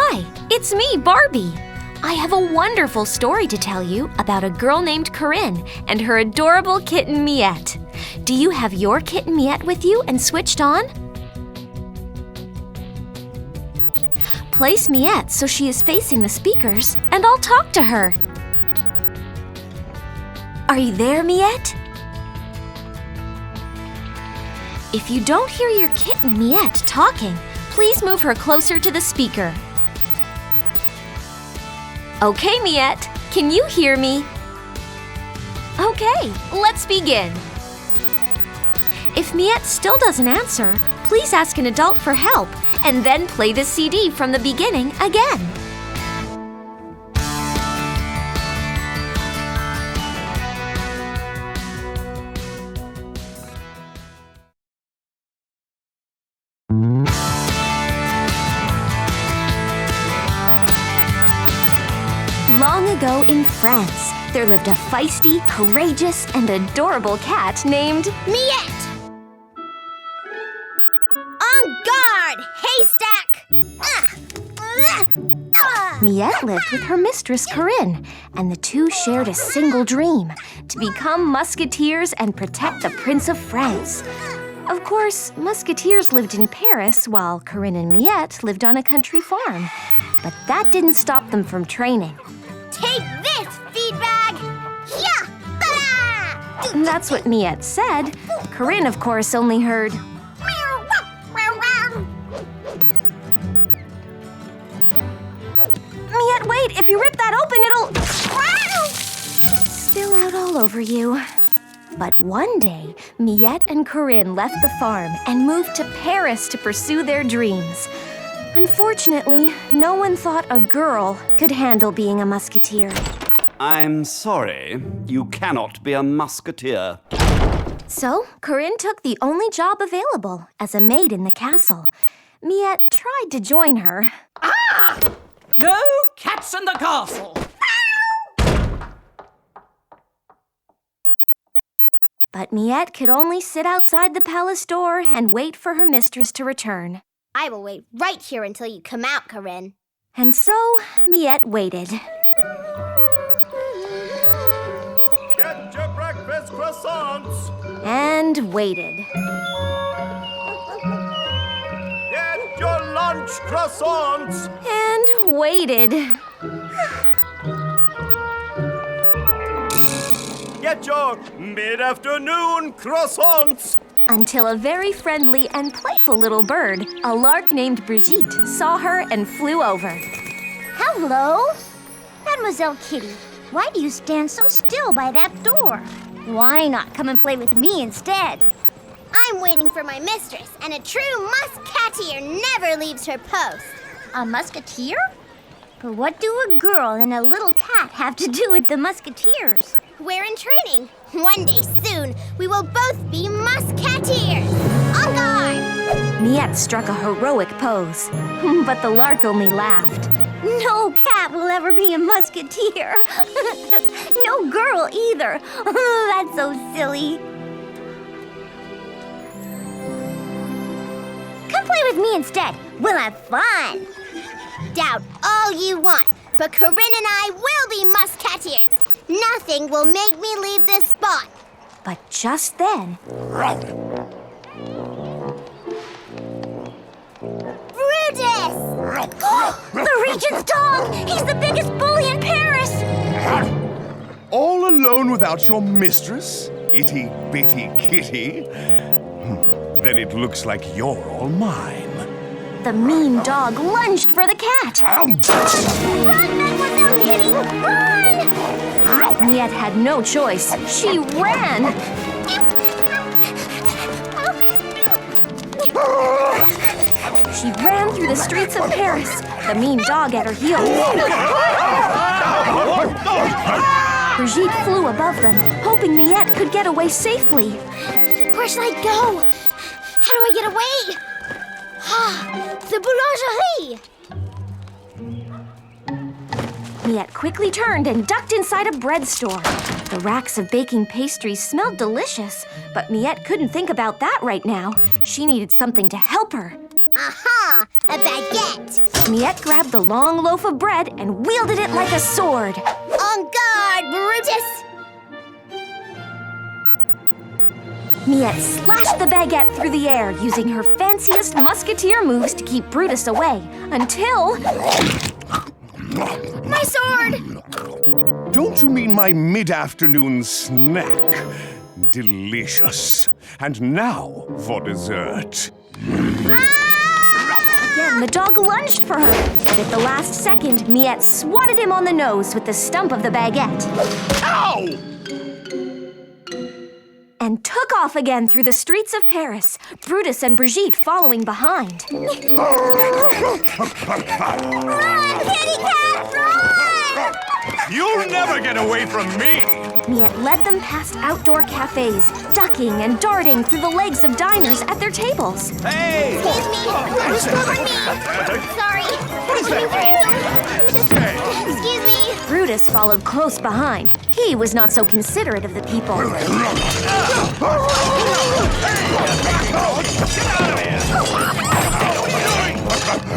Hi, it's me, Barbie. I have a wonderful story to tell you about a girl named Corinne and her adorable kitten Miette. Do you have your kitten Miette with you and switched on? Place Miette so she is facing the speakers, and I'll talk to her. Are you there, Miette? If you don't hear your kitten Miette talking, please move her closer to the speaker. Okay, Miette, can you hear me? Okay, let's begin. If Miette still doesn't answer, please ask an adult for help and then play the CD from the beginning again. Long ago in France, there lived a feisty, courageous, and adorable cat named Miette! En garde, haystack! Miette lived with her mistress Corinne, and the two shared a single dream, to become Musketeers and protect the Prince of France. Of course, Musketeers lived in Paris, while Corinne and Miette lived on a country farm. But that didn't stop them from training. Take this, feedbag! Yeah! Ba-da! That's what Miette said. Corinne, of course, only heard, Miette, wait! If you rip that open, it'll spill out all over you. But one day, Miette and Corinne left the farm and moved to Paris to pursue their dreams. Unfortunately, no one thought a girl could handle being a musketeer. I'm sorry, you cannot be a musketeer. So, Corinne took the only job available as a maid in the castle. Miette tried to join her. Ah! No cats in the castle! But Miette could only sit outside the palace door and wait for her mistress to return. I will wait right here until you come out, Corinne. And so, Miette waited. Get your breakfast croissants! And waited. Get your lunch croissants! And waited. Get your mid-afternoon croissants! Until a very friendly and playful little bird, a lark named Brigitte, saw her and flew over. Hello? Mademoiselle Kitty, why do you stand so still by that door? Why not come and play with me instead? I'm waiting for my mistress, and a true musketeer never leaves her post. A musketeer? But what do a girl and a little cat have to do with the musketeers? We're in training. One day soon, we will both be musketeers. En garde! Miette struck a heroic pose, but the lark only laughed. No cat will ever be a musketeer. No girl either. That's so silly. Come play with me instead. We'll have fun. Doubt all you want, but Corinne and I will be musketeers. Nothing will make me leave this spot. But just then... Brutus! The Regent's dog! He's the biggest bully in Paris! All alone without your mistress? Itty bitty kitty? Then it looks like you're all mine. The mean dog lunged for the cat. Run, Mademoiselle Kitty! Run! Miette had no choice. She ran. She ran through the streets of Paris, the mean dog at her heels. Brigitte flew above them, hoping Miette could get away safely. Where should I go? How do I get away? The boulangerie! Miette quickly turned and ducked inside a bread store. The racks of baking pastries smelled delicious, but Miette couldn't think about that right now. She needed something to help her. Aha! A baguette! Miette grabbed the long loaf of bread and wielded it like a sword. On guard, Brutus! Miette slashed the baguette through the air, using her fanciest musketeer moves to keep Brutus away, until... My sword! Don't you mean my mid-afternoon snack? Delicious. And now for dessert. Again, the dog lunged for her, but at the last second, Miette swatted him on the nose with the stump of the baguette. Ow! And took off again through the streets of Paris, Brutus and Brigitte following behind. Run, kitty cat, run! You'll never get away from me! Miette led them past outdoor cafes, ducking and darting through the legs of diners at their tables. Hey! Excuse me! Pardon me! Sorry! What is that? Excuse me! Brutus followed close behind. He was not so considerate of the people.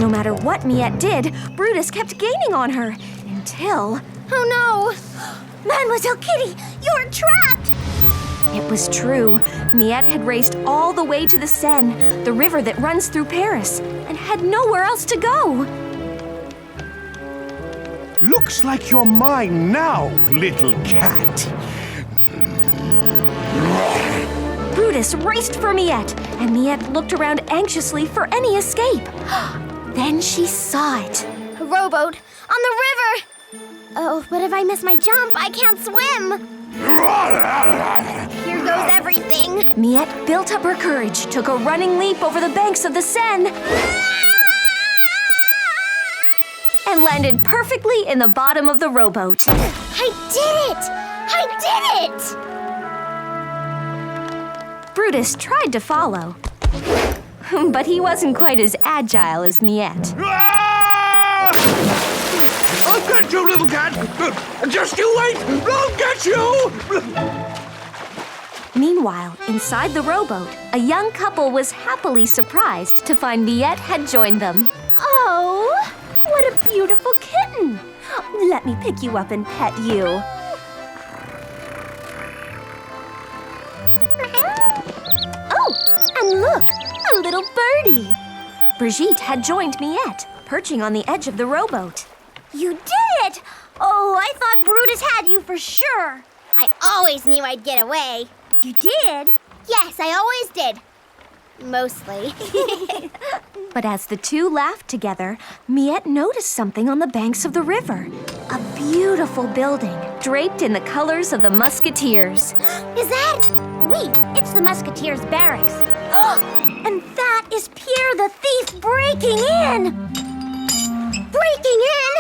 No matter what Miette did, Brutus kept gaining on her, until... Oh no! Mademoiselle Kitty, you're trapped! It was true. Miette had raced all the way to the Seine, the river that runs through Paris, and had nowhere else to go. Looks like you're mine now, little cat. Brutus raced for Miette, and Miette looked around anxiously for any escape. Then she saw it. A rowboat on the river! Oh, but if I miss my jump, I can't swim! Here goes everything! Miette built up her courage, took a running leap over the banks of the Seine, and landed perfectly in the bottom of the rowboat. I did it! I did it! Brutus tried to follow, but he wasn't quite as agile as Miette. I'll get you, little cat! Just you wait! I'll get you! Meanwhile, inside the rowboat, a young couple was happily surprised to find Miette had joined them. Oh, what a beautiful kitten! Let me pick you up and pet you. Oh, and look, a little birdie. Brigitte had joined Miette, perching on the edge of the rowboat. You did it! Oh, I thought Brutus had you for sure. I always knew I'd get away. You did? Yes, I always did. Mostly. But as the two laughed together, Miette noticed something on the banks of the river. A beautiful building, draped in the colors of the Musketeers. Is that? Oui, it's the Musketeers' barracks. And that is Pierre the thief breaking in! Breaking in?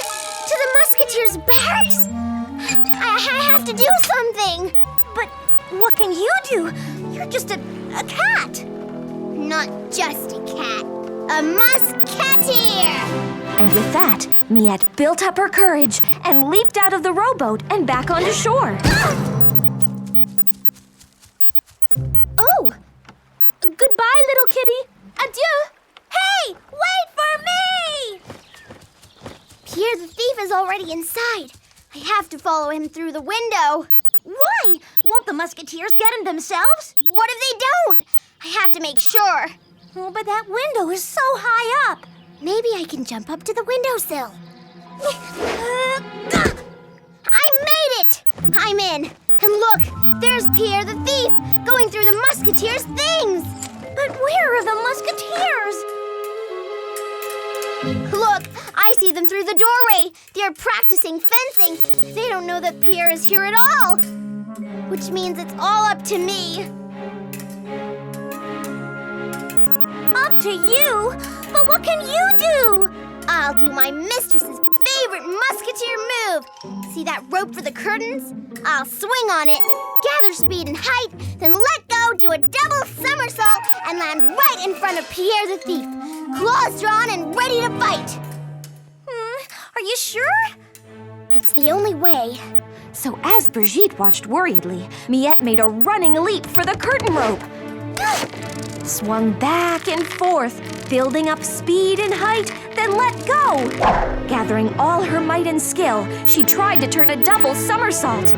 To the Musketeers' barracks? I have to do something. But what can you do? You're just a cat. Not just a cat. A musketeer! And with that, Miette built up her courage and leaped out of the rowboat and back onto shore. Oh! Goodbye, little kitty. Adieu. Hey, wait for me! Pierre the thief is already inside. I have to follow him through the window. Why? Won't the Musketeers get him themselves? What if they don't? I have to make sure. Oh, but that window is so high up. Maybe I can jump up to the windowsill. I made it! I'm in. And look, there's Pierre the thief going through the Musketeers' things. But where are the Musketeers? Look, I see them through the doorway. They're practicing fencing. They don't know that Pierre is here at all. Which means it's all up to me. Up to you? But what can you do? I'll do my mistress's favorite musketeer move. See that rope for the curtains? I'll swing on it, gather speed and height, then let go, do a double somersault, and land right in front of Pierre the thief. Claws drawn and ready to fight. Are you sure? It's the only way. So as Brigitte watched worriedly, Miette made a running leap for the curtain rope. Swung back and forth, Building up speed and height, then let go. Gathering all her might and skill, she tried to turn a double somersault.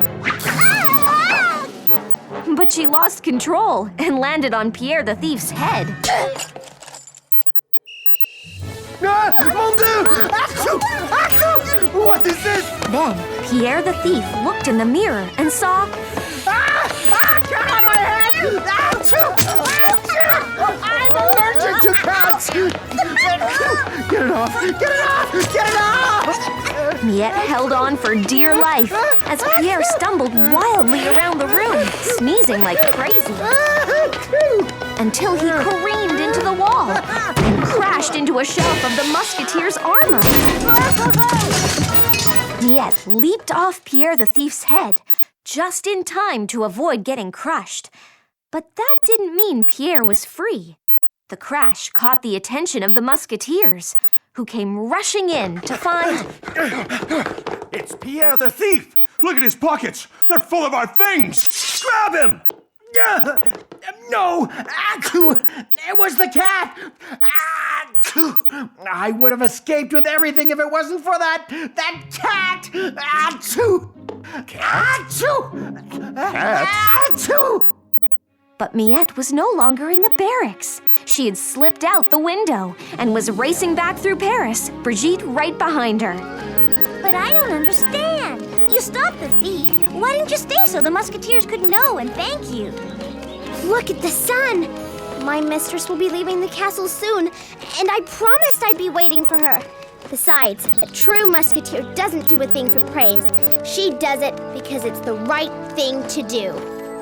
But she lost control and landed on Pierre the thief's head. Mon Dieu! Achoo! Achoo! What is this? Then Pierre the thief looked in the mirror and saw Cat on my head! Achoo! Achoo! I'm allergic to cats! Get it off! Get it off! Get it off! Miette held on for dear life as Pierre stumbled wildly around the room, sneezing like crazy, until he careened into the wall and crashed into a shelf of the Musketeers' armor. Miette leaped off Pierre the thief's head, just in time to avoid getting crushed. But that didn't mean Pierre was free. The crash caught the attention of the Musketeers, who came rushing in to find... It's Pierre the thief! Look at his pockets. They're full of our things. Grab him! No! Achoo! It was the cat! Achoo! I would have escaped with everything if it wasn't for that cat! Achoo! Achoo! Cat? Achoo! But Miette was no longer in the barracks. She had slipped out the window and was racing back through Paris, Brigitte right behind her. But I don't understand. You stopped the thief. Why didn't you stay so the Musketeers could know and thank you? Look at the sun! My mistress will be leaving the castle soon, and I promised I'd be waiting for her. Besides, a true musketeer doesn't do a thing for praise. She does it because it's the right thing to do.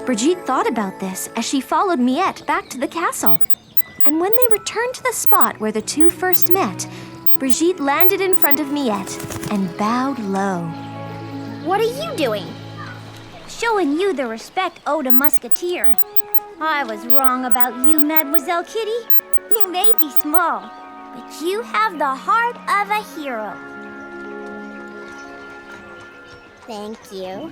Brigitte thought about this as she followed Miette back to the castle. And when they returned to the spot where the two first met, Brigitte landed in front of Miette and bowed low. What are you doing? Showing you the respect owed a musketeer. I was wrong about you, Mademoiselle Kitty. You may be small, but you have the heart of a hero. Thank you.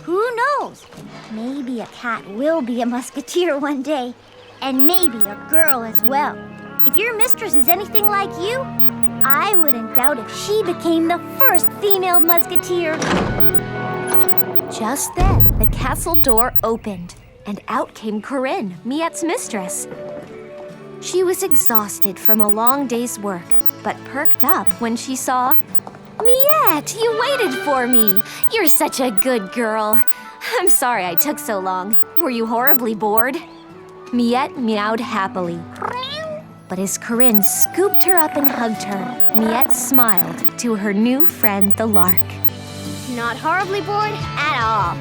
Who knows? Maybe a cat will be a musketeer one day, and maybe a girl as well. If your mistress is anything like you, I wouldn't doubt if she became the first female musketeer. Just then, the castle door opened, and out came Corinne, Miette's mistress. She was exhausted from a long day's work, but perked up when she saw... Miette, you waited for me. You're such a good girl. I'm sorry I took so long. Were you horribly bored? Miette meowed happily. But as Corinne scooped her up and hugged her, Miette smiled to her new friend, the lark. Not horribly bored at all.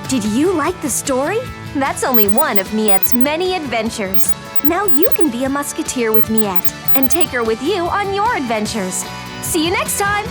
Did you like the story? That's only one of Miette's many adventures. Now you can be a musketeer with Miette and take her with you on your adventures. See you next time!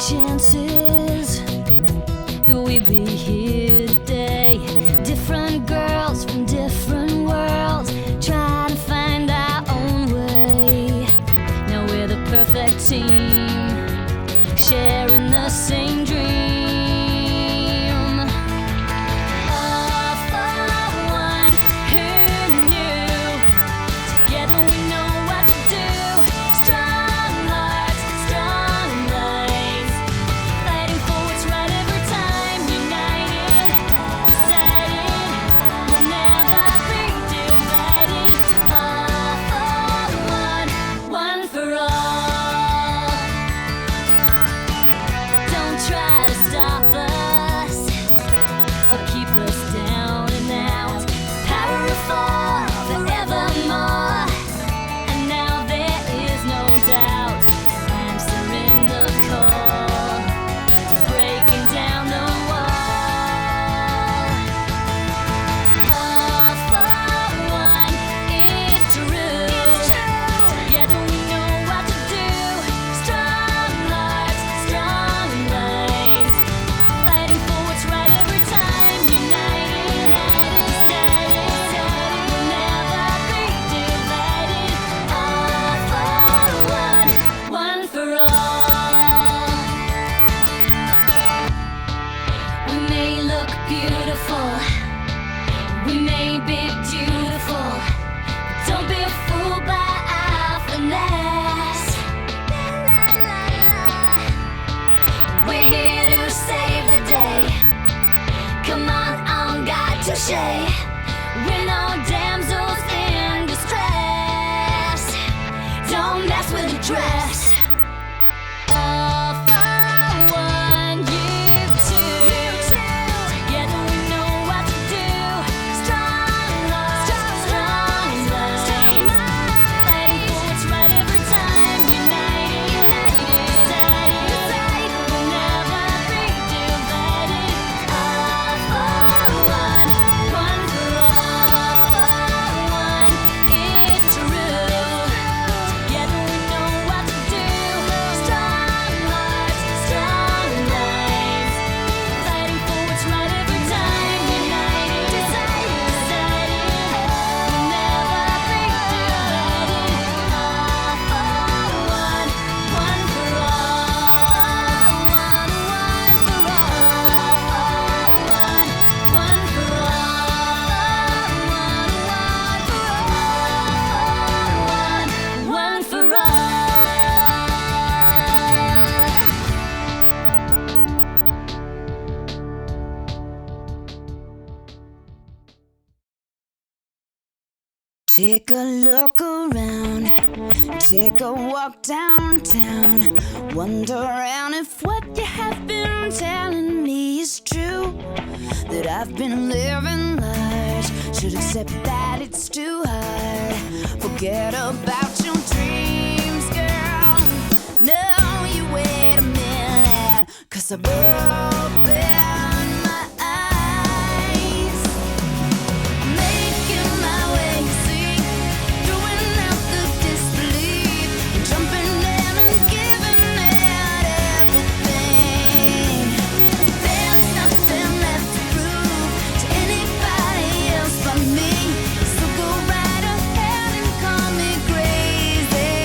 Chances that we be here today, different girls from different worlds, trying to find our own way. Now we're the perfect team, sharing the same dream. All for one who knew, together we know what to do. Strong hearts, strong minds, fighting for what's right every time. United, deciding we'll never be divided. All for one for all. Don't Take a look around, take a walk downtown, wondering if what you have been telling me is true. That I've been living large, should accept that it's too hard. Forget about your dreams, girl. No, you wait a minute, 'cause I've opened my eyes, making my way, see, throwing out the disbelief, jumping in and giving it everything. There's nothing left to prove to anybody else but me, so go right ahead and call me crazy,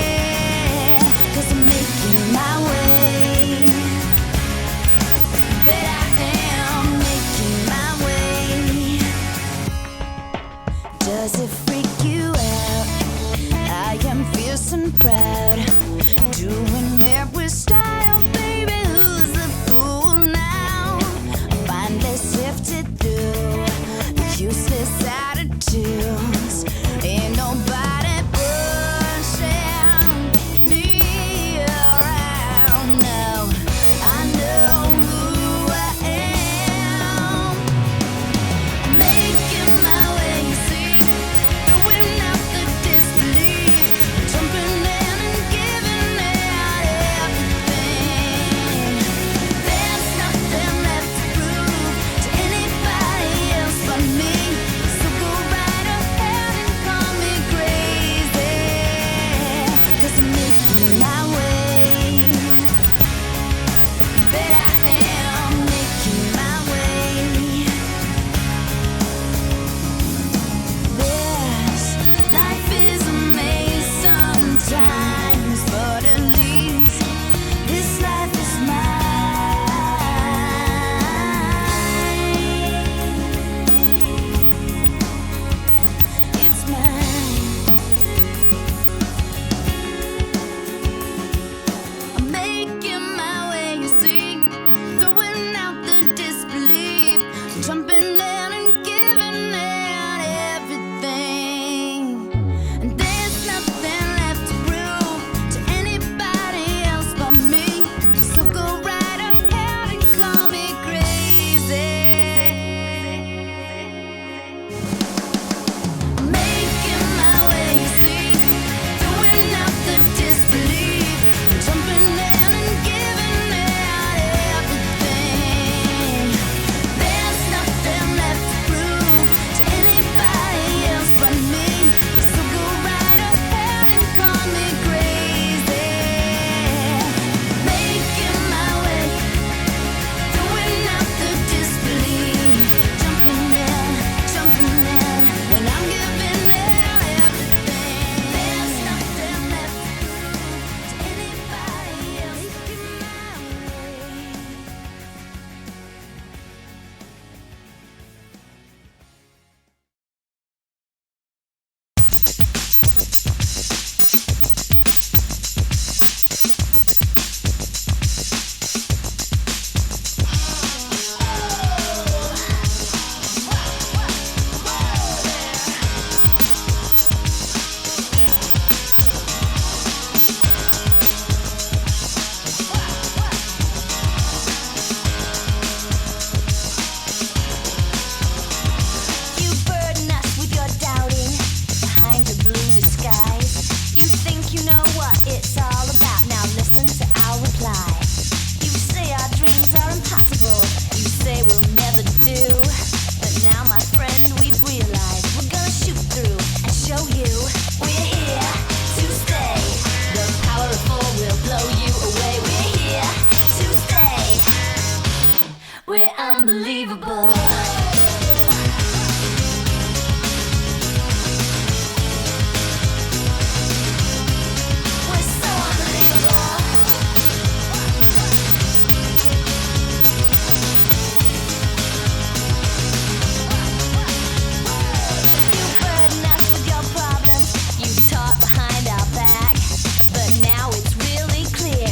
'cause I'm making my way. But I am making my way. Does it freak you out? I am fierce and proud, doing it with style, baby. Who's the fool now? Finally sifted through the useless attitudes. Ain't nobody pushing me around. No, I know who I am. Making my way, see, throwing out the disbelief, jumping in and giving it everything. There's nothing left to prove to anybody else but me, so go right ahead and call me crazy, 'cause I'm making my way. But I am making my way. This life is a maze sometimes, but at least this life is mine. It's mine. I'm making my way, you see, throwing out the disbelief, jumping in and giving it everything. And there's nothing left to prove to anybody else but me, so go right ahead and call me crazy. Making my way, you see, throwing out the disbelief, jumping in and giving it everything. There's nothing left to prove to anybody else but me, so go right ahead and call me crazy. Making my way, throwing out the disbelief, jumping in, and I'm giving it everything. There's nothing left to prove to anybody else but me. You burden us with your doubting behind your blue disguise. You think you know what it's all about. Now listen to our reply. You say our dreams are impossible. You say we'll never do. But now, my friend, we've realized we're gonna shoot through and show you we're here to stay. The power of four will blow you away. We're here to stay. We're unbelievable. We're so unbelievable. You burden us with your problems. You talk behind our back, but now it's really clear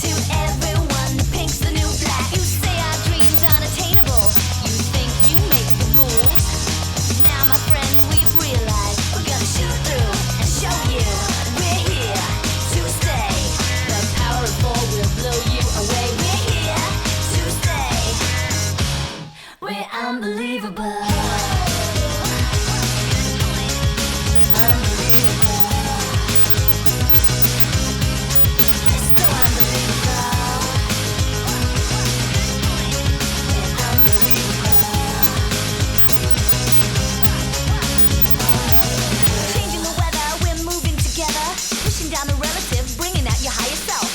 to everyone. Pink's the new black. You say our dreams unattainable. You out your higher self.